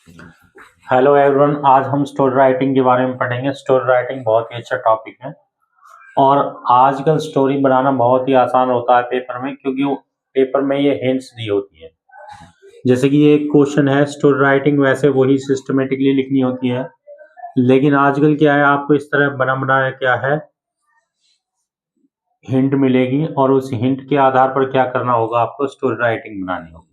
Hello everyone, आज हम story writing के बारे में पढ़ेंगे। स्टोरी राइटिंग बहुत ही अच्छा टॉपिक है और आजकल स्टोरी बनाना बहुत ही आसान होता है पेपर में, क्योंकि पेपर में ये हिंट्स दी होती है। जैसे कि ये एक क्वेश्चन है, स्टोरी राइटिंग वैसे वही सिस्टमेटिकली लिखनी होती है, लेकिन आजकल क्या है, आपको इस तरह बना बनाया क्या है, हिंट मिलेगी और उस हिंट के आधार पर क्या करना होगा, आपको स्टोरी राइटिंग बनानी होगी।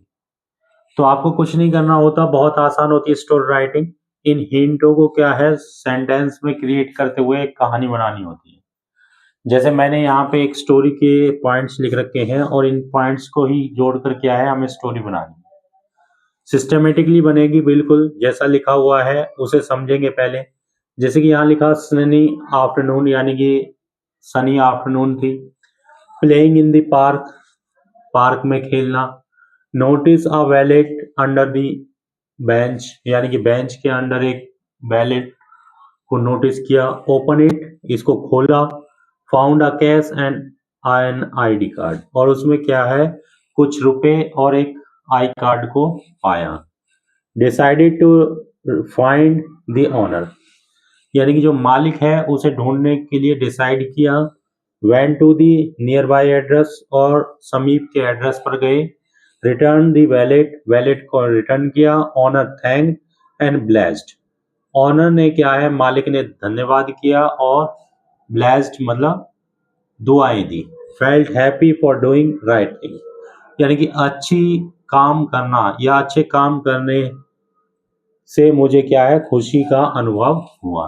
तो आपको कुछ नहीं करना होता, बहुत आसान होती है स्टोरी राइटिंग। इन हिंटों को क्या है, सेंटेंस में क्रिएट करते हुए एक कहानी बनानी होती है। जैसे मैंने यहाँ पे एक स्टोरी के पॉइंट्स लिख रखे हैं और इन पॉइंट्स को ही जोड़कर क्या है, हमें स्टोरी बनानी है। सिस्टमेटिकली बनेगी, बिल्कुल जैसा लिखा हुआ है उसे समझेंगे पहले। जैसे कि यहाँ लिखा सनी आफ्टरनून, यानी कि सनी आफ्टरनून थी। Playing in the park, park में खेलना। Notice a wallet under the bench, यानी कि बेंच के अंडर एक वैलेट को नोटिस किया। ओपन इट, इसको खोला। Found a cash and an ID card, और उसमें क्या है, कुछ रुपए और एक आई कार्ड को पाया। Decided to find the owner, यानी कि जो मालिक है उसे ढूंढने के लिए डिसाइड किया। Went to the nearby address, और समीप के एड्रेस पर गए। रिटर्न दी वैलेट, वैलेट को रिटर्न किया। Owner thank and blessed, owner ने क्या है, मालिक ने धन्यवाद किया और ब्लेस्ड मतलब दुआएं दी। Felt happy for doing right thing, यानी कि अच्छी काम करना या अच्छे काम करने से मुझे क्या है, खुशी का अनुभव हुआ।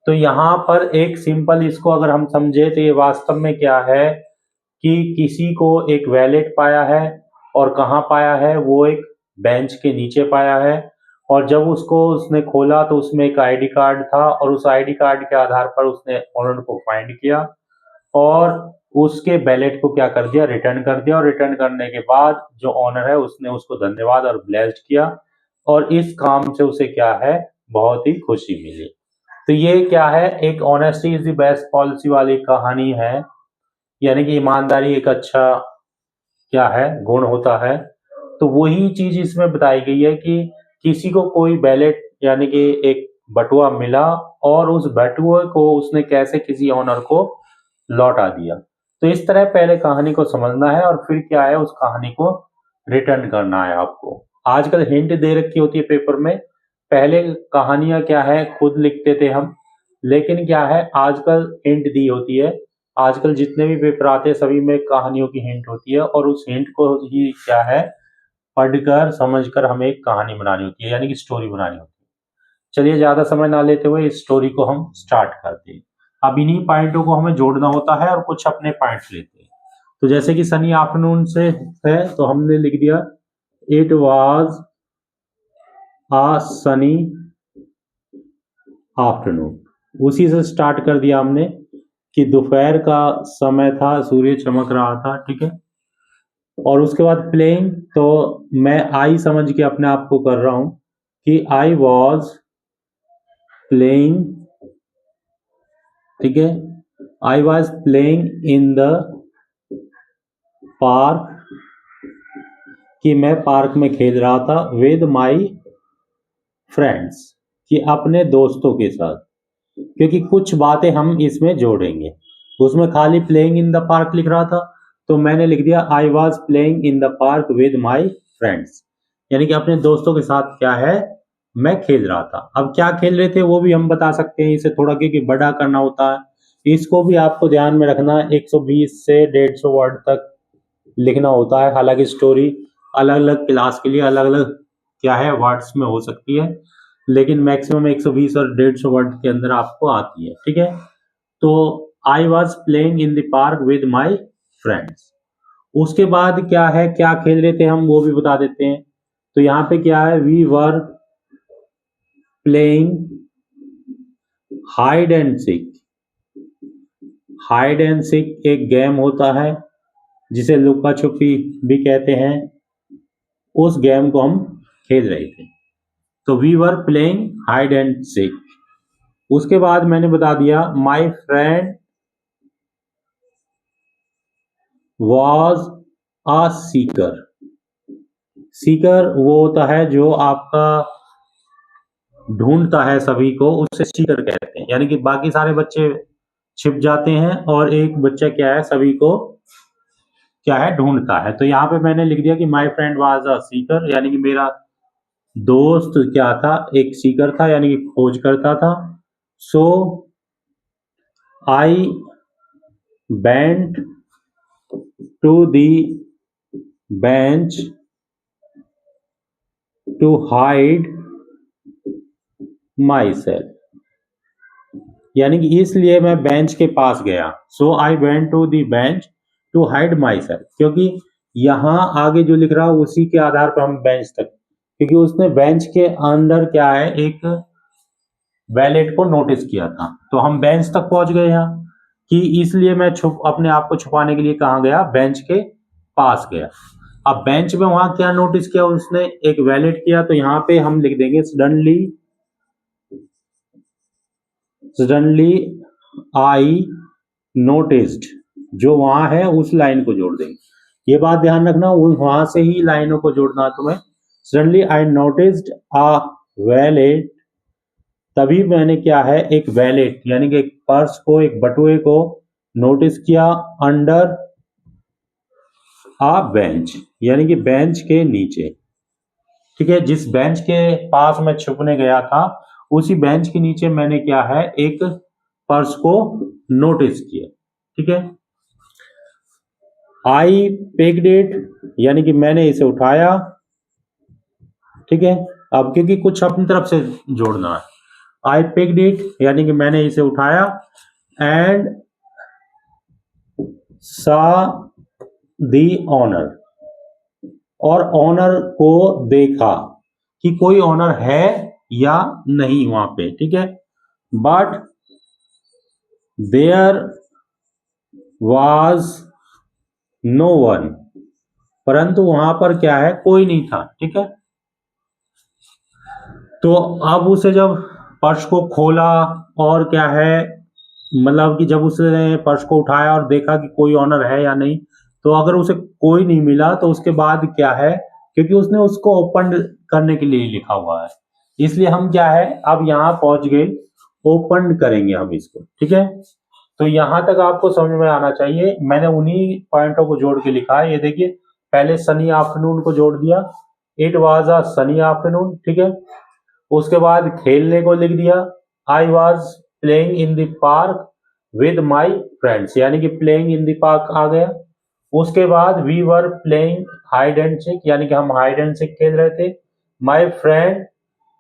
तो यहाँ पर एक सिंपल, इसको अगर हम समझे तो ये वास्तव में क्या है कि किसी को एक वैलेट पाया है, और कहाँ पाया है, वो एक बेंच के नीचे पाया है। और जब उसको उसने खोला तो उसमें एक आईडी कार्ड था, और उस आईडी कार्ड के आधार पर उसने ओनर को फाइंड किया और उसके बैलेट को क्या कर दिया, रिटर्न कर दिया। और रिटर्न करने के बाद जो ओनर है उसने उसको धन्यवाद और ब्लेस्ड किया, और इस काम से उसे क्या है, बहुत ही खुशी मिली। तो ये क्या है, एक honesty is the best policy वाली कहानी है, यानी कि ईमानदारी एक अच्छा क्या है, गुण होता है। तो वही चीज इसमें बताई गई है कि किसी को कोई बैलेट यानी कि एक बटुआ मिला, और उस बटुए को उसने कैसे किसी ऑनर को लौटा दिया। तो इस तरह पहले कहानी को समझना है और फिर क्या है, उस कहानी को रिटर्न करना है आपको। आजकल हिंट दे रखी होती है पेपर में। पहले कहानियां क्या है, खुद लिखते थे हम, लेकिन क्या है, आजकल हिंट दी होती है। आजकल जितने भी पेपर आते हैं सभी में कहानियों की हिंट होती है, और उस हिंट को ही क्या है, पढ़कर समझकर हमें एक कहानी बनानी होती है, यानी कि स्टोरी बनानी होती है। चलिए ज्यादा समय ना लेते हुए इस स्टोरी को हम स्टार्ट करते हैं। अब इन्हीं पॉइंटों को हमें जोड़ना होता है और कुछ अपने पॉइंट्स लेते हैं। तो जैसे कि सनी आफ्टरनून से है तो हमने लिख दिया it was a sunny afternoon. उसी से स्टार्ट कर दिया हमने कि दोपहर का समय था, सूर्य चमक रहा था, ठीक है। और उसके बाद प्लेइंग, तो मैं आई समझ के अपने आप को कर रहा हूं कि आई वॉज प्लेइंग, ठीक है। आई was playing in the park, कि मैं पार्क में खेल रहा था। विद माई फ्रेंड्स, कि अपने दोस्तों के साथ, क्योंकि कुछ बातें हम इसमें जोड़ेंगे। उसमें खाली प्लेइंग इन द पार्क लिख रहा था, तो मैंने लिख दिया I was playing in the park with my friends, यानी कि अपने दोस्तों के साथ क्या है, मैं खेल रहा था। अब क्या खेल रहे थे वो भी हम बता सकते हैं, इसे थोड़ा क्योंकि बड़ा करना होता है। इसको भी आपको ध्यान में रखना, 120 से 150 वर्ड तक लिखना होता है। हालांकि स्टोरी अलग अलग क्लास के लिए अलग अलग क्या है, वर्ड्स में हो सकती है, लेकिन मैक्सिमम 120 और 150 वर्ड के अंदर आपको आती है, ठीक है। तो आई was playing in the park with my friends. उसके बाद क्या है, क्या खेल रहे थे हम वो भी बता देते हैं। तो यहाँ पे क्या है, we were playing hide and seek. Hide and seek एक गेम होता है जिसे लुका छुपी भी कहते हैं। उस गेम को हम खेल रहे थे, तो we were playing hide and seek. उसके बाद मैंने बता दिया my friend was a seeker. Seeker वो होता है जो आपका ढूंढता है सभी को, उसे सीकर कहते हैं। यानी कि बाकी सारे बच्चे छिप जाते हैं और एक बच्चा क्या है, सभी को क्या है, ढूंढता है। तो यहाँ पे मैंने लिख दिया कि माई फ्रेंड वाज अ सीकर, यानी कि मेरा दोस्त क्या था, एक सीकर था, यानी कि खोज करता था। So I went to the bench to hide myself, यानी कि इसलिए मैं बेंच के पास गया। So I went to the bench to hide myself, क्योंकि यहाँ आगे जो लिख रहा हूं उसी के आधार पर हम बेंच तक, क्योंकि उसने बेंच के अंदर क्या है, एक वैलेट को नोटिस किया था, तो हम बेंच तक पहुंच गए यहाँ, कि इसलिए मैं अपने आप को छुपाने के लिए कहाँ गया, बेंच के पास गया। अब बेंच में वहां क्या नोटिस किया उसने, एक वैलेट किया, तो यहाँ पे हम लिख देंगे सडनली आई नोटिस्ड, जो वहां है उस लाइन को जोड़ देंगे। ये बात ध्यान रखना, वहां से ही लाइनों को जोड़ना तुम्हें। Suddenly I noticed a wallet, तभी मैंने क्या है, एक वैलेट यानी कि एक पर्स को, एक बटुए को नोटिस किया अंडर आ बेंच, यानी कि बेंच के नीचे। ठीक है, जिस बेंच के पास मैं छुपने गया था उसी बेंच के नीचे मैंने क्या है, एक पर्स को नोटिस किया। ठीक है, आई पिक्ड इट, यानी कि मैंने इसे उठाया। ठीक है, अब क्योंकि कुछ अपनी तरफ से जोड़ना है, आई पिक्ड इट यानी कि मैंने इसे उठाया, एंड सा दी ऑनर, और ऑनर को देखा कि कोई ऑनर है या नहीं वहां पे। ठीक है, but there was no one, परंतु वहां पर क्या है, कोई नहीं था। ठीक है, तो अब उसे जब पर्स को खोला और क्या है, मतलब कि जब उसने पर्स को उठाया और देखा कि कोई ऑनर है या नहीं, तो अगर उसे कोई नहीं मिला तो उसके बाद क्या है, क्योंकि उसने उसको ओपन करने के लिए लिखा हुआ है, इसलिए हम क्या है, अब यहाँ पहुंच गए, ओपन करेंगे हम इसको। ठीक है, तो यहां तक आपको समझ में आना चाहिए। मैंने उन्हीं पॉइंटों को जोड़ के लिखा है, ये देखिए, पहले सनी आफ्टरनून को जोड़ दिया, it was a sunny afternoon. ठीक है, उसके बाद खेलने को लिख दिया, I was playing in the park with my friends, यानी कि प्लेइंग इन द पार्क आ गया। उसके बाद we were playing hide and seek, यानी कि हम हाइड एंड सीक खेल रहे थे। My friend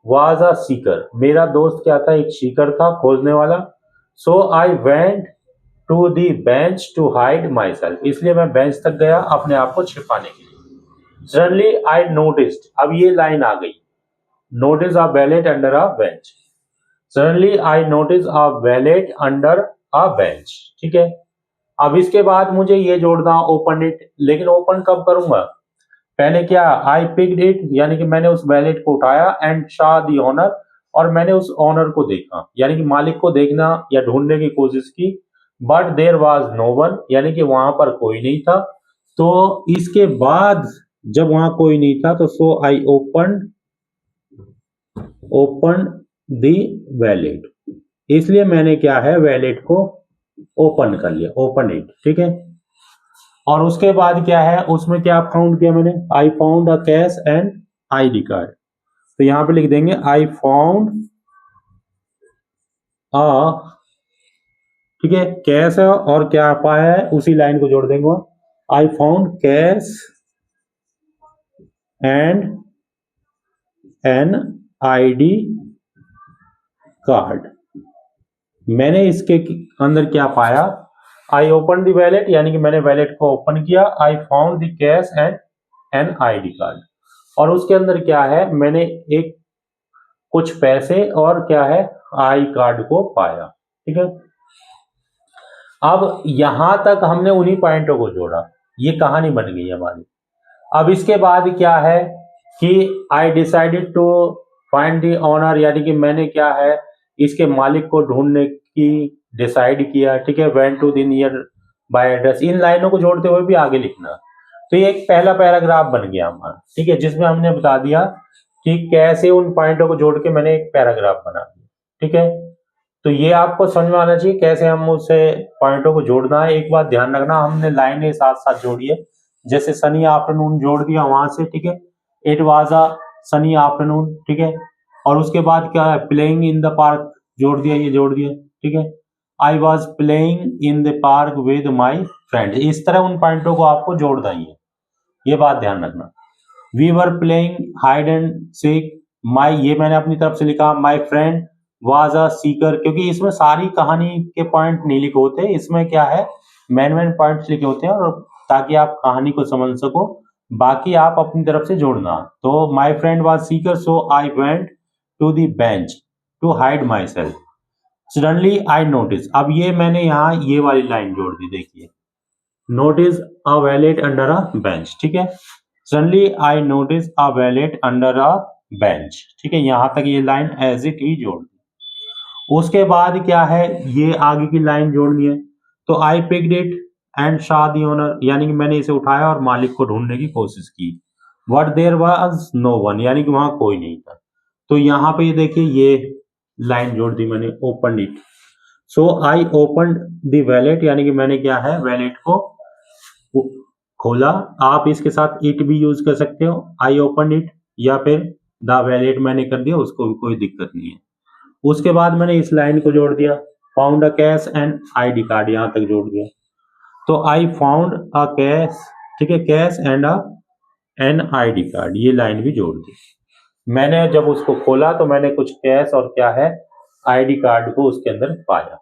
was a seeker, मेरा दोस्त क्या था, एक सीकर था, खोजने वाला। So I went to the bench to hide myself, इसलिए मैं बेंच तक गया अपने आप को छिपाने के लिए। सडनली आई नोटिस्ड, अब ये लाइन आ गई, notice a wallet under a bench. Suddenly I notice a wallet under a bench. ठीक है, अब इसके बाद मुझे ये जोड़ना ओपन इट, लेकिन ओपन कब करूंगा, पहले क्या, आई पिक्ड इट यानी कि मैंने उस वैलेट को उठाया, एंड शॉ दी ओनर, और मैंने उस ओनर को देखा, यानी कि मालिक को देखना या ढूंढने की कोशिश की। But there was no one, यानी कि वहां पर कोई नहीं था। तो इसके बाद जब वहां कोई नहीं था तो सो आई ओपन दी वैलेट, इसलिए मैंने क्या है, वैलेट को ओपन कर लिया, ओपन इट। ठीक है, और उसके बाद क्या है, उसमें क्या फाउंड किया मैंने, I found a cash and ID card, तो यहां पे लिख देंगे आई फाउंड अ, ठीक है, कैश है और क्या पाया है, उसी लाइन को जोड़ देंगे, I found cash and an ID card, मैंने इसके अंदर क्या पाया, आई ओपन दी वैलेट, यानी कि मैंने वैलेट को ओपन किया, I found the cash and an ID card, और उसके अंदर क्या है, मैंने एक कुछ पैसे और क्या है, आई कार्ड को पाया। ठीक है, अब यहां तक हमने उन्हीं पॉइंटों को जोड़ा, ये कहानी बन गई हमारी। अब इसके बाद क्या है कि I decided to find the owner, यानी कि मैंने क्या है, इसके मालिक को ढूंढने की डिसाइड किया। ठीक है, went to the nearby address, इन लाइनों को जोड़ते हुए भी आगे लिखना। तो ये एक पहला पैराग्राफ बन गया हमारा। ठीक है, जिसमें हमने बता दिया कि कैसे उन पॉइंटों को जोड़ के मैंने एक पैराग्राफ बना दिया। ठीक है, तो ये आपको समझ में आना चाहिए कैसे हम उसे पॉइंटों को जोड़ना है। एक बात ध्यान रखना, हमने लाइनें साथ साथ जोड़ी है, जैसे सनी आफ्टरनून जोड़ दिया वहां से। ठीक है, it was a sunny afternoon. ठीक है, और उसके बाद क्या है, प्लेइंग इन द पार्क जोड़ दिया, ये जोड़ दिया। ठीक है, आई was playing in the park with my friend. इस तरह उन पॉइंटों को आपको जोड़ना ही है, ये बात ध्यान रखना। We were playing hide and seek, my, ये मैंने अपनी तरफ से लिखा, my friend was a seeker, क्योंकि इसमें सारी कहानी के पॉइंट नहीं लिखे होते, इसमें क्या है मेन पॉइंट्स लिखे होते हैं, और ताकि आप कहानी को समझ सको, बाकी आप अपनी तरफ से जोड़ना। तो my friend was seeker so I went to the bench to hide myself, suddenly I notice. अब ये मैंने यहाँ ये वाली लाइन जोड़ दी, देखिए, notice a wallet under a bench. ठीक है, suddenly I notice a wallet under a bench. ठीक है, यहां तक ये लाइन एज इट ही जोड़ दी। उसके बाद क्या है, ये आगे की लाइन जोड़नी है। तो I picked it and Shaw the owner, यानी कि मैंने इसे उठाया और मालिक को ढूंढने की कोशिश की। But there was no one, यानी कि वहां कोई नहीं था। तो यहाँ पे ये देखिए, ये लाइन जोड़ दी मैंने, open it. So I open the wallet, यानी कि मैंने क्या है, वैलेट को खोला। आप इसके साथ इट भी यूज कर सकते हो, आई ओपन इट, या फिर द वैलेट मैंने कर दिया, उसको भी कोई दिक्कत नहीं है। उसके बाद मैंने इस लाइन को जोड़ दिया, found a cash and ID card, यहां तक जोड़ दिया। तो आई फाउंड अ कैश, ठीक है, cash and an ID card, ये लाइन भी जोड़ दी। मैंने जब उसको खोला तो मैंने कुछ कैश और क्या है, आईडी कार्ड को उसके अंदर पाया।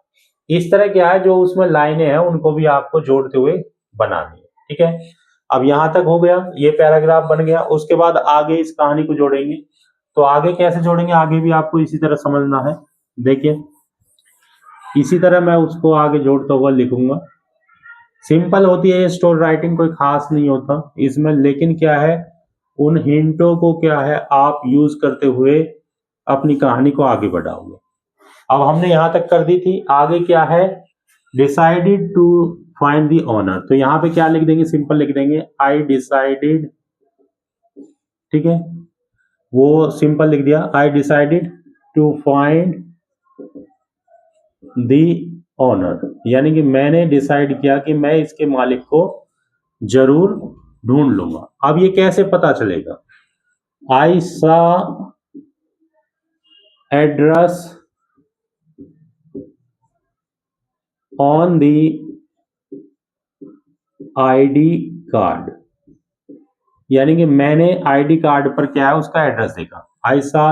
इस तरह क्या है, जो उसमें लाइनें हैं उनको भी आपको जोड़ते हुए बनानी है। ठीक है, अब यहां तक हो गया, ये पैराग्राफ बन गया। उसके बाद आगे इस कहानी को जोड़ेंगे। तो आगे कैसे जोड़ेंगे, आगे भी आपको इसी तरह समझना है। देखिए, इसी तरह मैं उसको आगे जोड़ता हुआ लिखूंगा। सिंपल होती है ये स्टोरी राइटिंग, कोई खास नहीं होता इसमें, लेकिन क्या है, उन हिंटों को क्या है आप यूज करते हुए अपनी कहानी को आगे बढ़ाओगे। अब हमने यहां तक कर दी थी, आगे क्या है, decided to find the owner. तो यहां पे क्या लिख देंगे, सिंपल लिख देंगे, आई डिसाइडेड। ठीक है, वो सिंपल लिख दिया, I decided to find the owner, यानी कि मैंने डिसाइड किया कि मैं इसके मालिक को जरूर ढूंढ लूंगा। अब ये कैसे पता चलेगा, आई सा address on the ID card, यानी कि मैंने आईडी कार्ड पर क्या है उसका एड्रेस देखा। आई सा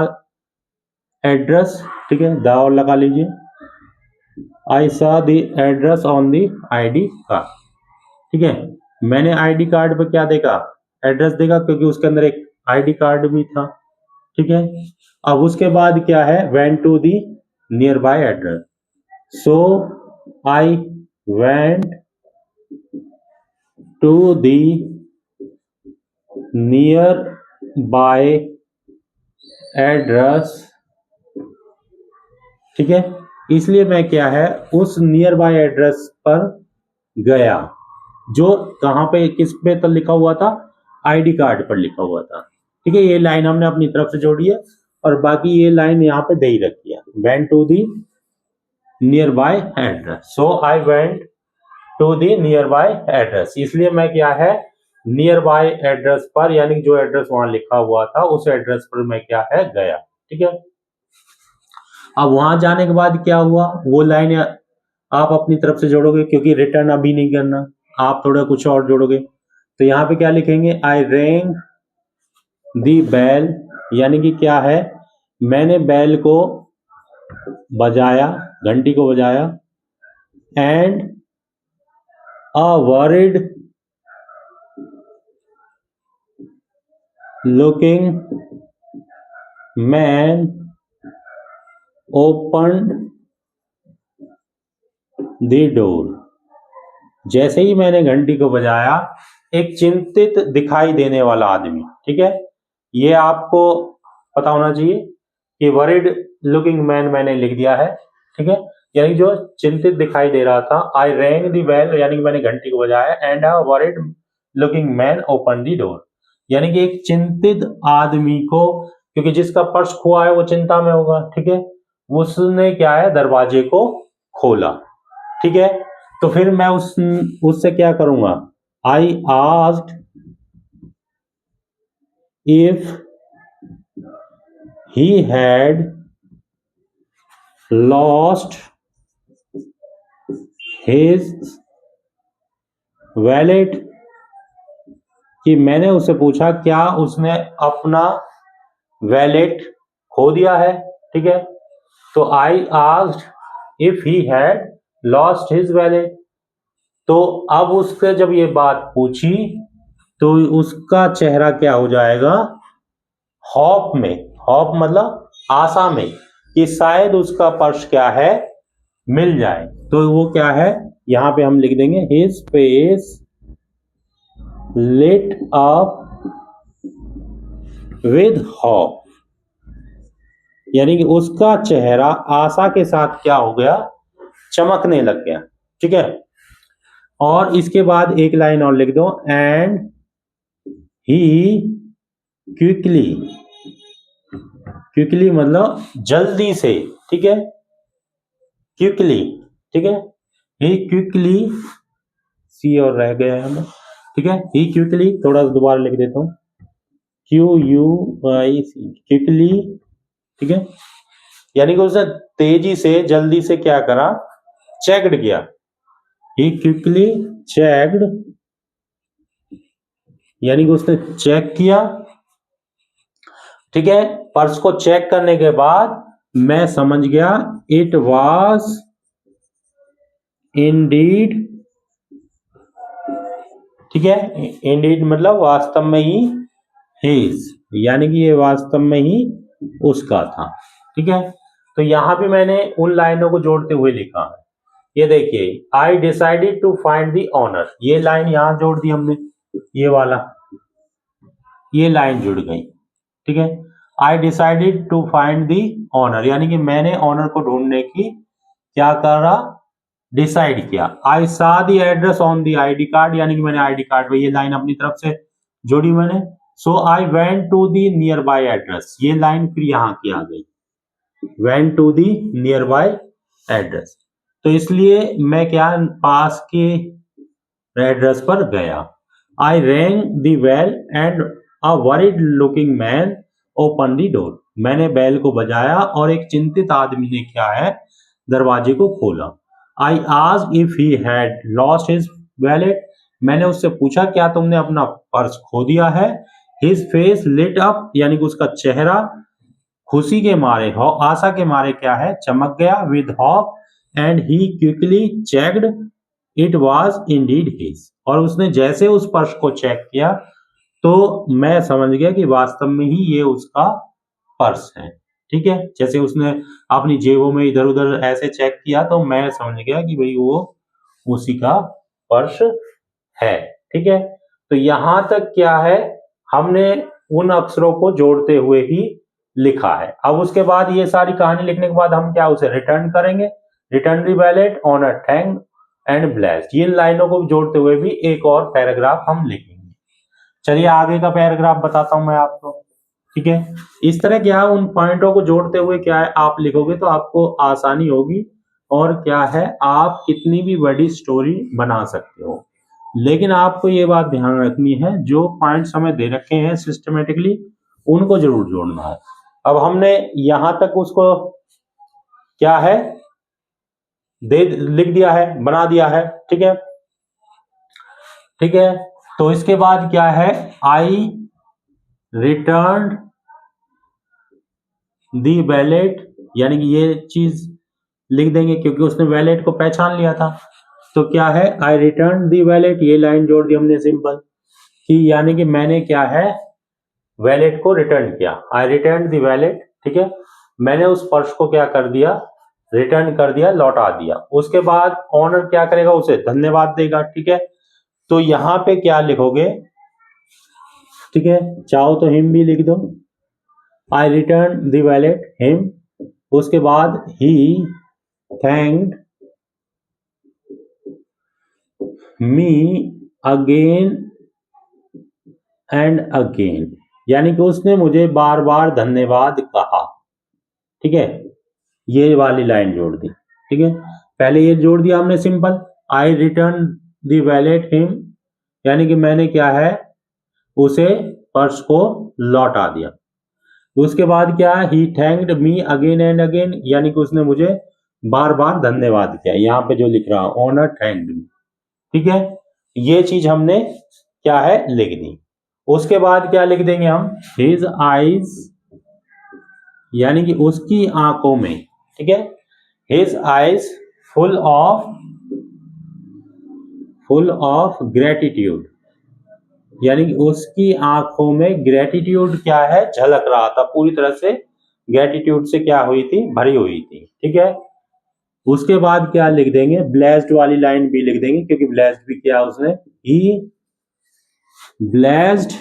एड्रेस, ठीक है, द और लगा लीजिए, आई सा the address on the ID card. ठीक है, मैंने आईडी कार्ड पर क्या देखा, एड्रेस देखा, क्योंकि उसके अंदर एक आईडी कार्ड भी था। ठीक है, अब उसके बाद क्या है, went to the nearby address, so I went to the nearby address. ठीक है, इसलिए मैं क्या है उस नियर बाय एड्रेस पर गया, जो कहां पे किस पे तो लिखा हुआ था, आईडी कार्ड पर लिखा हुआ था। ठीक है, ये लाइन हमने अपनी तरफ से जोड़ी है, और बाकी ये लाइन यहाँ पे दे ही रखी है, went to the nearby address, so I went to the nearby address. इसलिए मैं क्या है, नियर बाय एड्रेस पर, यानी जो एड्रेस वहां लिखा हुआ था उस एड्रेस पर मैं क्या है गया। ठीक है, अब वहां जाने के बाद क्या हुआ, वो लाइन आप अपनी तरफ से जोड़ोगे, क्योंकि रिटर्न अभी नहीं करना, आप थोड़ा कुछ और जोड़ोगे। तो यहाँ पे क्या लिखेंगे, आई रेंग दी बेल, यानी कि क्या है, मैंने बेल को बजाया, घंटी को बजाया, and a worried looking man open the door. जैसे ही मैंने घंटी को बजाया, एक चिंतित दिखाई देने वाला आदमी, ठीक है, ये आपको पता होना चाहिए कि वरिड लुकिंग मैन मैंने लिख दिया है। ठीक है, यानी जो चिंतित दिखाई दे रहा था, आई रैंग द बेल, यानी कि मैंने घंटी को बजाया, and a worried looking man open the door, यानी कि एक चिंतित आदमी को क्योंकि जिसका पर्स खोआ है वो चिंता में होगा, ठीक है। उसने क्या है, दरवाजे को खोला, ठीक है। तो फिर मैं उससे क्या करूंगा, I asked if he had lost his wallet, कि मैंने उससे पूछा क्या उसने अपना वैलेट खो दिया है, ठीक है। तो I asked if he had lost his wallet. तो अब उसके जब ये बात पूछी तो उसका चेहरा क्या हो जाएगा, हॉप में, हॉप मतलब आशा में, कि शायद उसका पर्स क्या है, मिल जाए। तो वो क्या है, यहां पे हम लिख देंगे his face lit up with hope, यानी कि उसका चेहरा आशा के साथ क्या हो गया, चमकने लग गया, ठीक है। और इसके बाद एक लाइन और लिख दो, एंड ही क्विकली, क्विकली मतलब जल्दी से, ठीक है, क्विकली, ठीक है। ही क्विकली, सी और रह गया है हमें, ठीक है। ही क्विकली, थोड़ा सा दोबारा लिख देता हूं, QUIC, क्विकली, ठीक है। यानी कि उसने तेजी से, जल्दी से क्या करा, चेक्ड किया। ही क्विकली चेक्ड, यानी कि उसने चेक किया, ठीक है। पर्स को चेक करने के बाद मैं समझ गया, इट वॉज इंडीड, ठीक है। इंडीड मतलब वास्तव में ही, हिज, यानी कि ये वास्तव में ही उसका था, ठीक है। तो यहां भी मैंने उन लाइनों को जोड़ते हुए लिखा है। ये देखिए, I decided to find the owner, ये लाइन यहां जोड़ दी हमने, ये वाला, ये लाइन जुड़ गई, ठीक है। I decided to find the owner, यानी कि मैंने ऑनर को ढूंढने की क्या करा, डिसाइड किया। आई सा the address on the ID card, यानी कि मैंने आईडी कार्ड पे ये लाइन अपनी तरफ से जोड़ी मैंने। So I went to the nearby address, ये लाइन फिर यहां की आ गई, went to the nearby address. तो इसलिए मैं क्या, पास के एड्रेस पर गया। I rang the bell and a worried looking man open the door, मैंने बेल को बजाया और एक चिंतित आदमी ने क्या है, दरवाजे को खोला। I asked if he had lost his wallet, मैंने उससे पूछा क्या तुमने अपना पर्स खो दिया है। हिज फेस लिट अप, यानी कि उसका चेहरा खुशी के मारे, आशा के मारे क्या है, चमक गया, with hop, and he quickly checked, it was Indeed his, और उसने जैसे उस पर्स को चेक किया तो मैं समझ गया कि वास्तव में ही ये उसका पर्स है, ठीक है। जैसे उसने अपनी जेबों में इधर उधर ऐसे चेक किया तो मैं समझ गया कि भाई वो उसी का पर्स है, ठीक है। तो यहां तक क्या है, हमने उन अक्षरों को जोड़ते हुए ही लिखा है। अब उसके बाद ये सारी कहानी लिखने के बाद हम क्या उसे रिटर्न करेंगे, return the wallet on a thank and blessed, इन लाइनों को जोड़ते हुए भी एक और पैराग्राफ हम लिखेंगे। चलिए आगे का पैराग्राफ बताता हूं मैं आपको, ठीक है। इस तरह क्या उन पॉइंटों को जोड़ते हुए क्या है आप लिखोगे तो आपको आसानी होगी, और क्या है आप कितनी भी बड़ी स्टोरी बना सकते हो। लेकिन आपको ये बात ध्यान रखनी है, जो पॉइंट्स हमें दे रखे हैं सिस्टमेटिकली उनको जरूर जोड़ना है। अब हमने यहां तक उसको क्या है, दे लिख दिया है, बना दिया है, ठीक है, ठीक है। तो इसके बाद क्या है, आई रिटर्न दी वैलेट, यानी कि ये चीज लिख देंगे क्योंकि उसने वैलेट को पहचान लिया था। तो क्या है, आई रिटर्न दी वैलेट, ये लाइन जोड़ दी हमने सिंपल, कि यानी कि मैंने क्या है, वैलेट को रिटर्न किया। आई रिटर्न दी वैलेट, ठीक है, मैंने उस पर्स को क्या कर दिया, रिटर्न कर दिया, लौटा दिया। उसके बाद ऑनर क्या करेगा, उसे धन्यवाद देगा, ठीक है। तो यहां पे क्या लिखोगे, ठीक है, चाहो तो हिम भी लिख दो, I return the wallet him. उसके बाद he thanked me again and again, यानी कि उसने मुझे बार बार धन्यवाद कहा। ठीक है, ये वाली लाइन जोड़ दी। ठीक है, पहले ये जोड़ दिया हमने simple, I return the wallet him, यानी कि मैंने क्या है उसे पर्स को लौटा दिया। उसके बाद क्या, he thanked me again and again, यानी कि उसने मुझे बार बार धन्यवाद किया। यहाँ पे जो लिख रहा हूं ऑनर थैंक्ड मी। ठीक है, ये चीज हमने क्या है लिख दी। उसके बाद क्या लिख देंगे हम, हिज आईज, यानी कि उसकी आंखों में। ठीक है, his eyes full of gratitude, यानी कि उसकी आंखों में ग्रेटिट्यूड क्या है झलक रहा था, पूरी तरह से ग्रेटिट्यूड से क्या हुई थी, भरी हुई थी। ठीक है, उसके बाद क्या लिख देंगे, ब्लेस्ड वाली लाइन भी लिख देंगे, क्योंकि ब्लेस्ड भी किया उसने, ही ब्लेस्ड।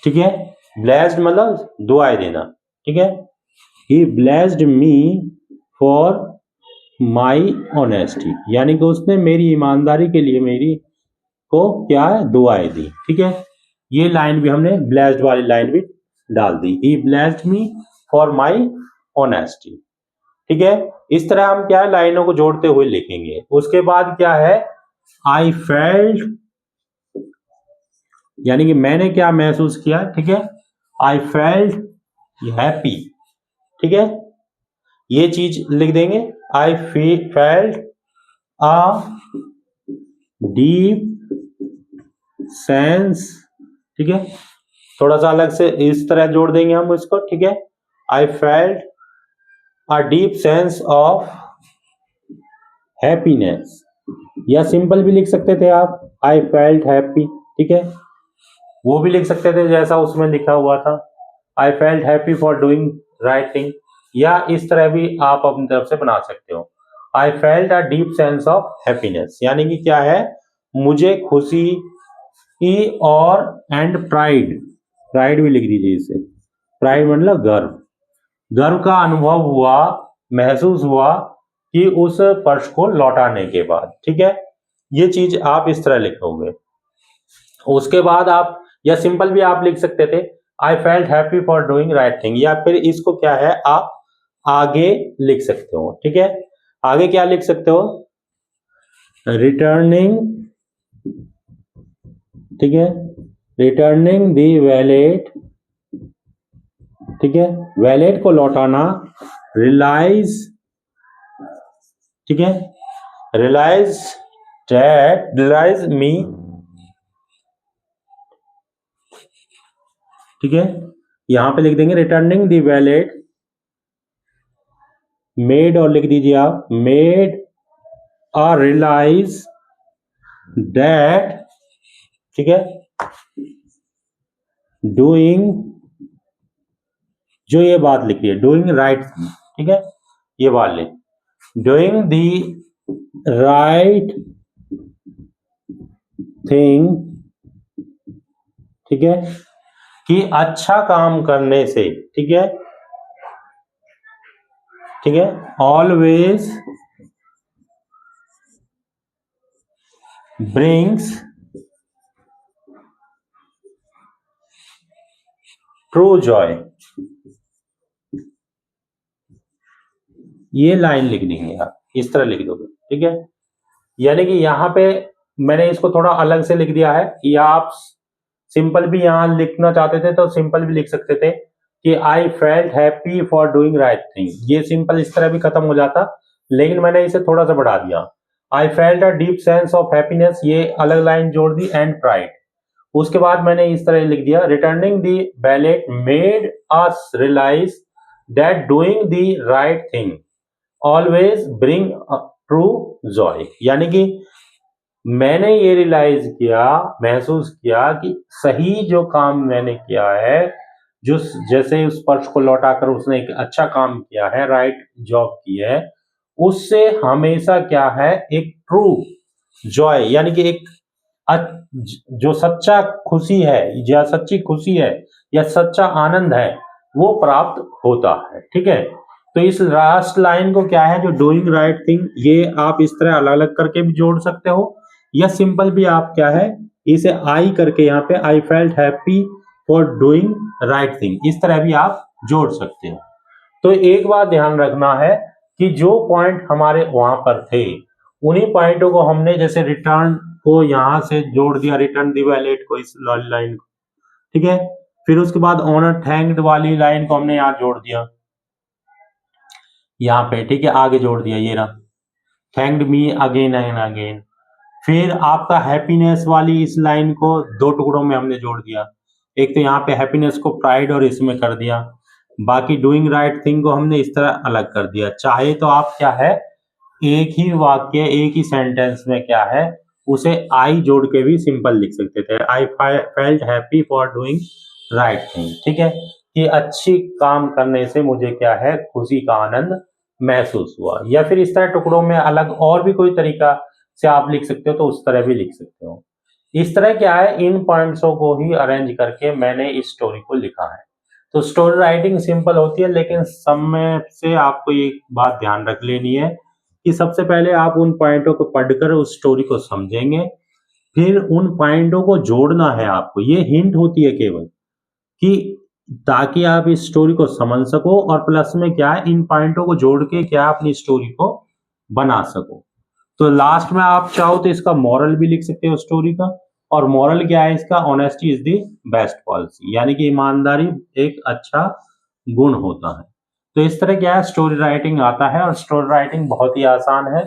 ठीक है, ब्लेस्ड मतलब दुआएं देना। ठीक है, he blessed me for my honesty, यानी कि उसने मेरी ईमानदारी के लिए मेरी को क्या है दुआएं दी। ठीक है, ये लाइन भी हमने ब्लेस्ड वाली लाइन भी डाल दी, he blessed me for my honesty. ठीक है, इस तरह हम क्या है लाइनों को जोड़ते हुए लिखेंगे। उसके बाद क्या है, आई फेल्ट, यानी कि मैंने क्या महसूस किया। ठीक है, आई फेल्ट हैप्पी। ठीक है, ये चीज लिख देंगे, I felt a deep sense. ठीक है, थोड़ा सा अलग से इस तरह जोड़ देंगे हम इसको। ठीक है, I felt a deep sense of happiness, या सिंपल भी लिख सकते थे आप, आई फेल्ट हैप्पी। ठीक है, वो भी लिख सकते थे जैसा उसमें लिखा हुआ था, I felt happy for doing right thing, या इस तरह भी आप अपनी तरफ से बना सकते हो, I felt a deep sense of happiness, यानी कि क्या है मुझे खुशी और एंड प्राइड, प्राइड भी लिख दीजिए इसे, प्राइड मतलब गर्व, गर्व का अनुभव हुआ, महसूस हुआ कि उस पर्स को लौटाने के बाद। ठीक है, ये चीज आप इस तरह लिखोगे। उसके बाद आप, या सिंपल भी आप लिख सकते थे, I felt happy for doing right thing, या फिर इसको क्या है आप आगे लिख सकते हो। ठीक है, आगे क्या लिख सकते हो, रिटर्निंग। ठीक है, रिटर्निंग दी वैलेट। ठीक है, वैलेट को लौटाना, रियलाइज। ठीक है, रियलाइज मी। ठीक है, यहां पे लिख देंगे रिटर्निंग दी वैलेट, मेड, और लिख दीजिए आप मेड अ रियलाइज दैट। ठीक है, डूइंग, जो ये बात लिखी है डूइंग राइट। ठीक है, ये बात लिख, डूइंग दी राइट थिंग। ठीक है, कि अच्छा काम करने से। ठीक है, ठीक है, ऑलवेज ब्रिंग्स ट्रू जॉय, ये लाइन लिख देंगे आप, इस तरह लिख दोगे। ठीक है, यानी कि यहाँ पे मैंने इसको थोड़ा अलग से लिख दिया है, या आप सिंपल भी यहाँ लिखना चाहते थे तो सिंपल भी लिख सकते थे कि I felt happy for doing right thing, ये सिंपल इस तरह भी खत्म हो जाता, लेकिन मैंने इसे थोड़ा सा बढ़ा दिया, I felt a deep sense of happiness, ये अलग लाइन जोड़ दी, एंड प्राइड। उसके बाद मैंने इस तरह लिख दिया, returning the wallet made us realize that doing the right thing always bring true joy, यानी कि मैंने ये रियलाइज किया, महसूस किया कि सही जो काम मैंने किया है, जो जैसे उस पर्स को लौटाकर उसने एक अच्छा काम किया है, राइट जॉब की है, उससे हमेशा क्या है एक ट्रू जॉय, यानी कि एक जो सच्चा खुशी है या सच्ची खुशी है या सच्चा आनंद है वो प्राप्त होता है। ठीक है, तो इस लास्ट लाइन को क्या है जो डूइंग राइट थिंग, ये आप इस तरह अलग अलग करके भी जोड़ सकते हो, या सिंपल भी आप क्या है इसे आई करके यहाँ पे I felt happy for doing right thing, इस तरह भी आप जोड़ सकते हो। तो एक बात ध्यान रखना है कि जो पॉइंट हमारे वहां पर थे उन्हीं पॉइंटों को हमने जैसे रिटर्न को यहाँ से जोड़ दिया, रिटर्न दी वैलिड को इस लाइन को, ठीक है। फिर उसके बाद ऑनर थैंक्ड वाली लाइन को हमने यहाँ जोड़ दिया, यहाँ पे, ठीक है, आगे जोड़ दिया, ये रहा thanked me again and again. फिर आपका हैप्पीनेस वाली इस लाइन को दो टुकड़ों में हमने जोड़ दिया, एक तो यहाँ पे हैप्पीनेस को प्राइड और इसमें कर दिया, बाकी डूइंग राइट थिंग को हमने इस तरह अलग कर दिया। चाहे तो आप क्या है एक ही वाक्य एक ही सेंटेंस में क्या है उसे आई जोड़ के भी सिंपल लिख सकते थे, I felt happy for doing right thing, ठीक है, कि अच्छी काम करने से मुझे क्या है खुशी का आनंद महसूस हुआ। या फिर इस तरह टुकड़ों में अलग और भी कोई तरीका से आप लिख सकते हो तो उस तरह भी लिख सकते हो। इस तरह क्या है इन पॉइंट्सों को ही अरेंज करके मैंने इस स्टोरी को लिखा है। तो स्टोरी राइटिंग सिंपल होती है, लेकिन समय से आपको एक बात ध्यान रख लेनी है कि सबसे पहले आप उन पॉइंटों को पढ़कर उस स्टोरी को समझेंगे, फिर उन पॉइंटों को जोड़ना है आपको। ये हिंट होती है केवल कि ताकि आप इस स्टोरी को समझ सको और प्लस में क्या है इन पॉइंटों को जोड़ के क्या अपनी स्टोरी को बना सको। तो लास्ट में आप चाहो तो इसका मॉरल भी लिख सकते हो स्टोरी का, और मॉरल क्या है इसका, honesty is the best policy, यानी कि ईमानदारी एक अच्छा गुण होता है। तो इस तरह क्या है स्टोरी राइटिंग आता है, और स्टोरी राइटिंग बहुत ही आसान है।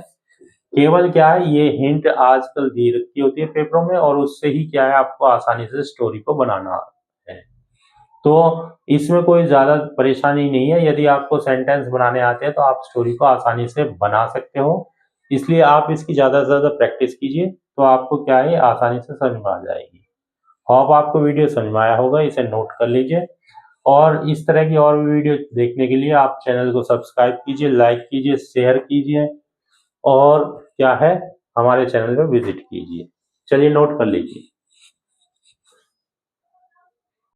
केवल क्या है ये हिंट आजकल दी रखी होती है पेपरों में, और उससे ही क्या है आपको आसानी से स्टोरी को बनाना है। तो इसमें कोई ज्यादा परेशानी नहीं है, यदि आपको सेंटेंस बनाने आते हैं तो आप स्टोरी को आसानी से बना सकते हो। इसलिए आप इसकी ज्यादा से ज्यादा प्रैक्टिस कीजिए तो आपको क्या है आसानी से समझ में आ जाएगी। होप आपको वीडियो समझ में आया होगा, इसे नोट कर लीजिए। और इस तरह की और भी वीडियो देखने के लिए आप चैनल को सब्सक्राइब कीजिए, लाइक कीजिए, शेयर कीजिए, और क्या है हमारे चैनल पे विजिट कीजिए। चलिए नोट कर लीजिए।